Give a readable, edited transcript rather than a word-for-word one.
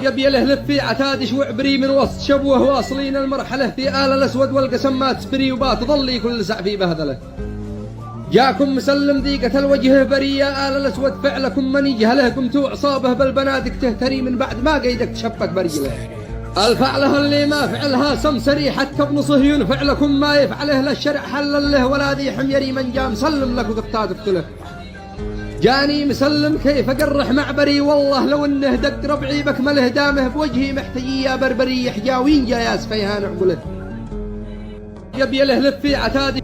يبي له لفي عتادش وعبري من وسط شبوه واصلين المرحلة في آل الأسود والقسمات سبري وبات ظلي كل سع في بهذله. جاكم مسلم ذيقة الوجه برية آل الأسود فعلكم من يجهله تو عصابه بالبنادق تهتري من بعد ما قيدك تشبك برجله. الفعله اللي ما فعلها سمسري حتى ابن صهيون فعلكم ما يفعله للشرع حلل له ولا ذي حميري من جام سلم لك وقطات اقتله. جاني مسلم كيف اقرح معبري والله لو انه دق ربعي بكمله دامه بوجهي محتجي يا بربري حجاوين جاياس فيها نعقله. يبي له لفي عتادي